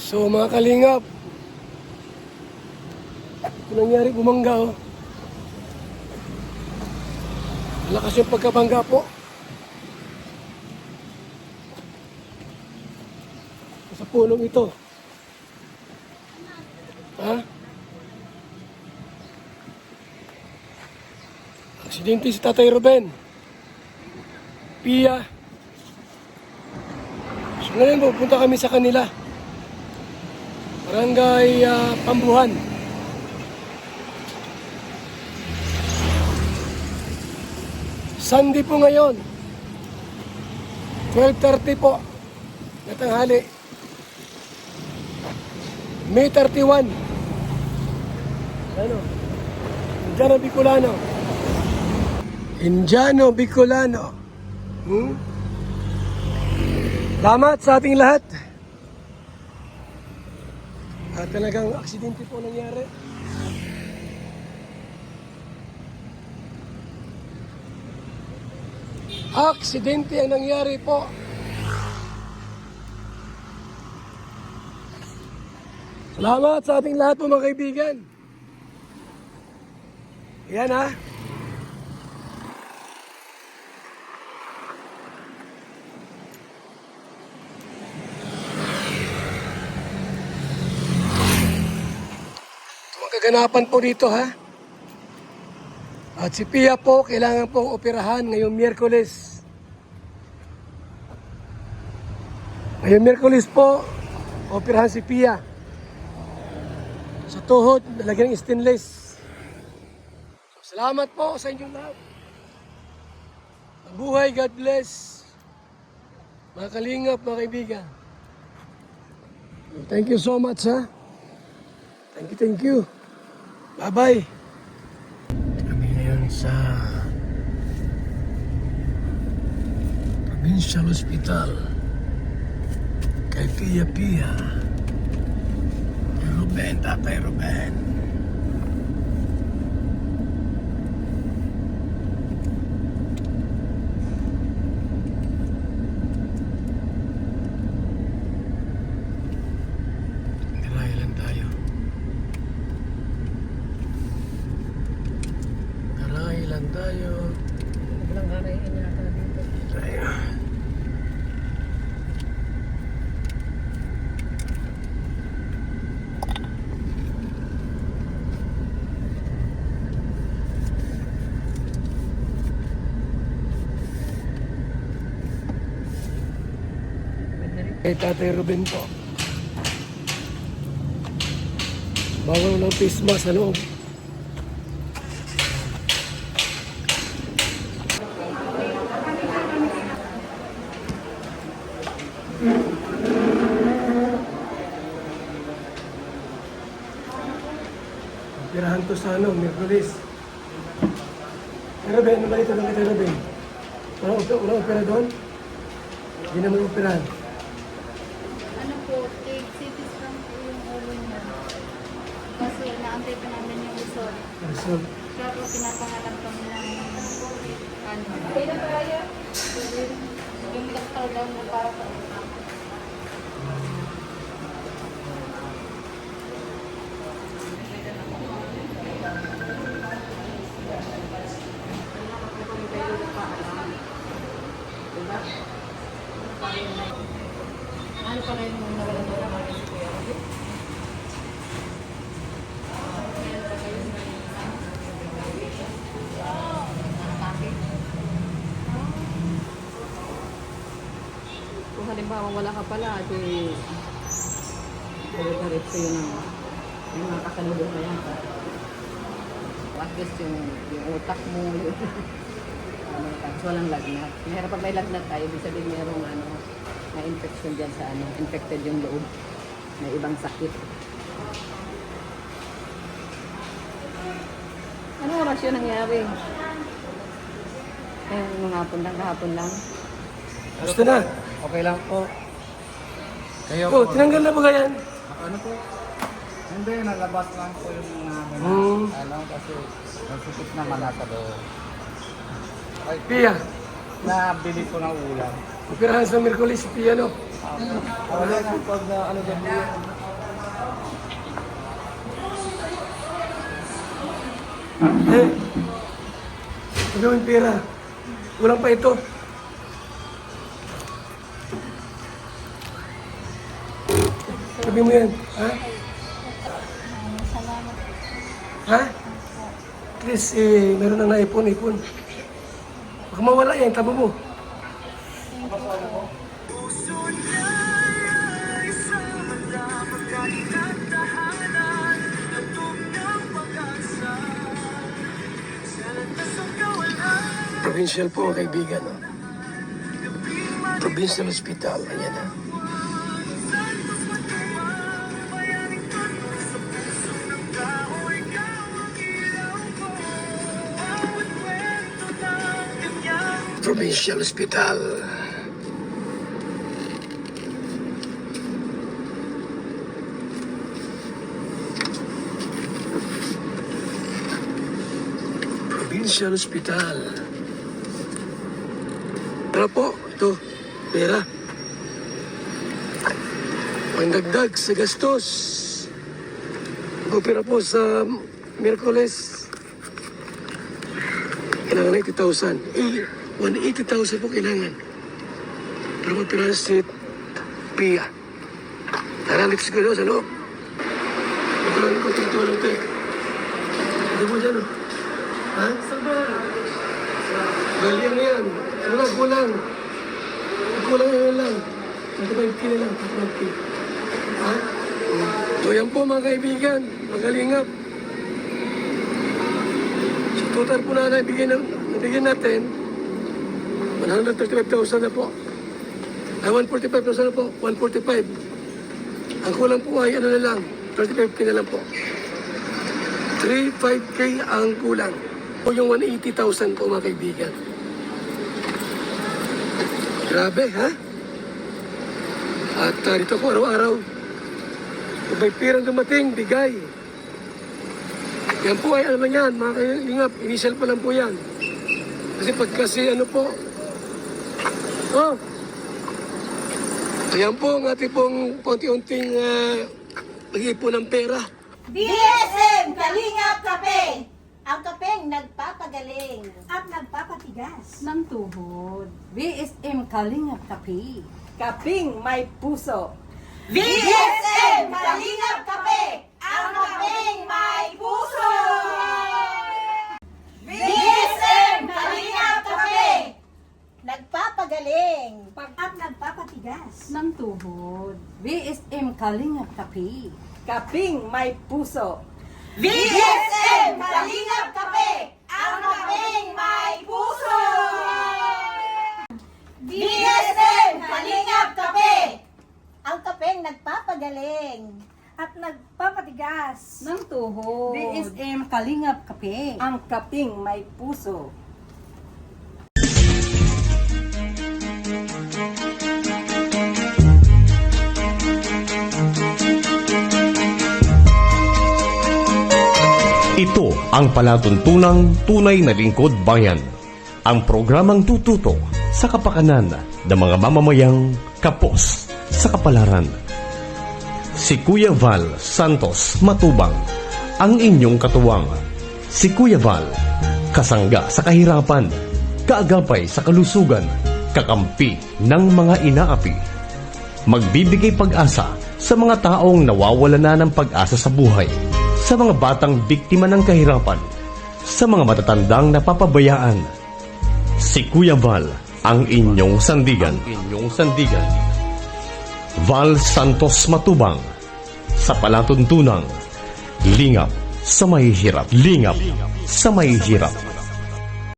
So mga kalingap, ito nangyari bumangga oh. Malakas yung pagkabangga po. Sa pulong ito. Ha? Aksidente si Tatay Ruben. Pia. So ngayon pupunta kami sa kanila. Barangay Pambuhan. Sunday po ngayon. 12:30 po. Na tanghali. May 31. Ano? Indiano Bicolano. Indiano Bicolano. Salamat sa ating lahat. At talagang aksidente po nangyari. Aksidente ang nangyari po. Salamat sa ating lahat po mga kaibigan. Yan ha. Ito ang kaganapan po dito ha. At si Pia po, kailangan pong operahan ngayong Miyerkules. Ngayong Miyerkules po, operahan si Pia. Sa tuhod, nalagyan ng stainless. So, salamat po sa inyong lahat. Mabuhay, God bless. Mga kalingap, mga kaibigan. Thank you so much ha. Thank you. Bye-bye. Sa Provincial Hospital kay Pia Ruben, Tatay Ruben. Garahe lang tayo. Ilan tayo? Walang karayan yata dito. Tayo. Kay Tatay Ruben po. Bawal ng face mask sa loob. Pirahan to sa Miyerkules. Pero Ben, ano ba ito lang kita Ben? Walang opera doon? Hindi naman operahan. Ano po, take CT scan po yung ulo niya. Kasi naantay pa namin yung result. Result. Kaya po pinapangalap kami ng ano. Kaya kaya, yung doktor daw na para sa ano pa rin yung nawalan mo naman yung kuya? Kung halimbawa wala ka pala, di diretso yun ang yung mga kasalubong na yan. At least yung utak mo, yun. So walang lagnat. Mahirap pag may lagnat tayo, ibig sabihin mayroong may infection dyan sa infected yung loob. May ibang sakit. Ano oras yun nangyari? Nung kahapon lang. Gusto na? Okay lang po. Kayo Oh, tinanggal na ba yan? Ano po? Hindi, nalabas lang po yung kasi nagsipit naman nasa loob. Ay, Pia, nabili ko ng ulam. operahan sa Miyerkules si Pia no? Wala na pag ano Ang gawin pera. Kulang pa ito. Sabi mo yan, ha? Salamat. Ha? At least, meron na naipon-ipon. Baka mawala yan, tama mo. Provincial po, mga kaibigan. No? Provincial Hospital, ayan na. Provincial Hospital. Provincial Hospital. Pera po, ito, pera. Pangdagdag sa gastos. Pera po sa Miyerkules. Kailangan na 80,000. 180,000 po kailangan. Pero magpira si Pia. Tara, let's go sa loob. Magpira ko ito lang ito. Hindi mo dyan, oh. Ha? Galing na yan. Kulang. Kulang na lang. 25K na lang. 25K. Ha? So yan po mga kaibigan. Magalingap. So total po na nabigyan natin 135,000 na po. Ay, 145,000 na po. 145. Ang kulang po ay ano na lang. 35K na lang po. 35K ang kulang. O yung 180,000 po mga kaibigan. Grabe, ha? At dito po araw-araw. Kung may pirang dumating, bigay. Yan po ay ano lang yan, mga kailingap. Initial pa lang po yan. Kasi pagkasi ano po. Oh. Ayan po ang ating pong konti-unting pag-ipon ng pera. BSM Kalingap Kape! Ang kapeng nagpapagaling at nagpapatigas. Ng tuhod. BSM Kalingap Kape. Kaping may puso. BSM Kalingap Kape! Ang kapeng may puso! BSM Kalingap Kape! Nagpapagaling at nagpapatigas. Ng tuhod. BSM Kalingap Kape. Kaping may puso. BSM Kalingap Kape! Ang kapeng may puso! BSM Kalingap Kape! Ang kapeng nagpapagaling at nagpapatigas. Ng tuhod. BSM Kalingap Kape. Ang kaping may puso. Ito ang palatuntunang tunay na lingkod bayan. Ang programang tututo sa kapakanan ng mga mamamayang kapos sa kapalaran. Si Kuya Val Santos Matubang, ang inyong katuwang. Si Kuya Val, kasangga sa kahirapan, kaagapay sa kalusugan, kakampi ng mga inaapi. Magbibigay pag-asa sa mga taong nawawala na ng pag-asa sa buhay, sa mga batang biktima ng kahirapan, sa mga matatandang napapabayaan. Si Kuya Val, ang inyong sandigan. Val Santos Matubang, sa palatuntunang lingap sa mahihirap.